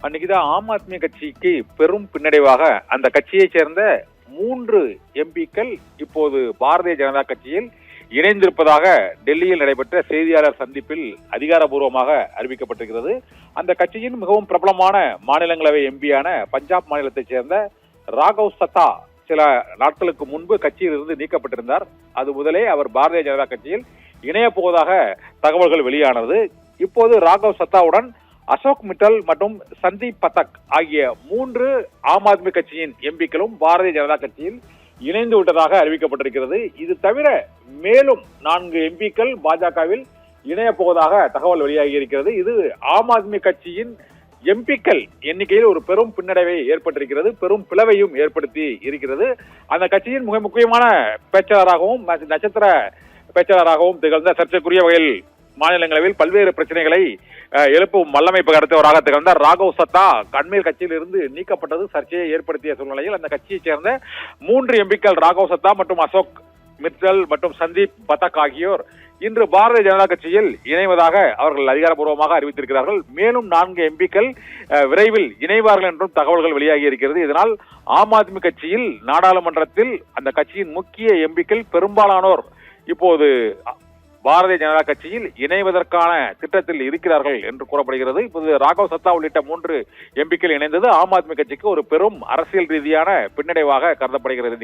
அன்னைக்குதான் ஆம் ஆத்மி கட்சிக்கு பெரும் பின்னடைவாக அந்த கட்சியைச் சேர்ந்த 3 எம்பிக்கள் இப்போது பாரதிய ஜனதா கட்சியில் இணைந்திருப்பதாக டெல்லியில் நடைபெற்ற செய்தியாளர் சந்திப்பில் அதிகாரப்பூர்வமாக அறிவிக்கப்பட்டிருக்கிறது. அந்த கட்சியின் மிகவும் பிரபலமான மாநிலங்களவை எம்பியான பஞ்சாப் மாநிலத்தைச் சேர்ந்த ராகவ் சத்தா சில நாட்களுக்கு முன்பு கட்சியில் இருந்து நீக்கப்பட்டிருந்தார். அது முதலே அவர் பாரதிய ஜனதா கட்சியில் இணைய போவதாக தகவல்கள் வெளியானது. இப்போது ராகவ் சத்தாவுடன் அசோக் மிட்டல் மற்றும் சந்தீப் பதக் ஆகிய 3 ஆம் ஆத்மி கட்சியின் எம்பிக்களும் பாரதிய ஜனதா கட்சியில் இணைந்து விட்டதாக அறிவிக்கப்பட்டிருக்கிறது. இது தவிர மேலும் 4 எம்பிக்கள் பாஜகவில் இணைய போவதாக தகவல் வெளியாகி இருக்கிறது. இது ஆம் ஆத்மி கட்சியின் எம்பிக்கள் எண்ணிக்கையில் ஒரு பெரும் பின்னடைவை ஏற்பட்டிருக்கிறது, பெரும் பிளவையும் ஏற்படுத்தி இருக்கிறது. அந்த கட்சியின் மிக முக்கியமான பேச்சாளராகவும் நட்சத்திர பேச்சாளராகவும் திகழ்ந்த சர்ச்சைக்குரிய வகையில் மாநிலங்களவில் பல்வேறு பிரச்சனைகளை எழுப்பும் வல்லமை பகர்த்தவராக திகழ்ந்த ராகவ் சத்தா அண்மையில் கட்சியில் இருந்து நீக்கப்பட்டது சர்ச்சையை ஏற்படுத்திய சூழ்நிலையில் அந்த கட்சியைச் சேர்ந்த 3 எம்பிக்கள் ராகவ் சத்தா மற்றும் அசோக் மிட்டல் மற்றும் சந்தீப் பதக் ஆகியோர் இன்று பாரதிய ஜனதா கட்சியில் இணைவதாக அவர்கள் அதிகாரப்பூர்வமாக அறிவித்திருக்கிறார்கள். மேலும் 4 எம்பிக்கள் விரைவில் இணைவார்கள் என்றும் தகவல்கள் வெளியாகி இருக்கிறது. இதனால் ஆம் ஆத்மி கட்சியில் நாடாளுமன்றத்தில் அந்த கட்சியின் முக்கிய எம்பிக்கள் பெரும்பாலானோர் இப்போது பாரதிய ஜனதா கட்சியில் இணைவதற்கான திட்டத்தில் இருக்கிறார்கள் என்று கூறப்படுகிறது. இப்போது ராகவ் சத்தா உள்ளிட்ட 3 எம்பிக்கள் இணைந்தது ஆம் ஆத்மி கட்சிக்கு ஒரு பெரும் அரசியல் ரீதியான பின்னடைவாக கருதப்படுகிறது.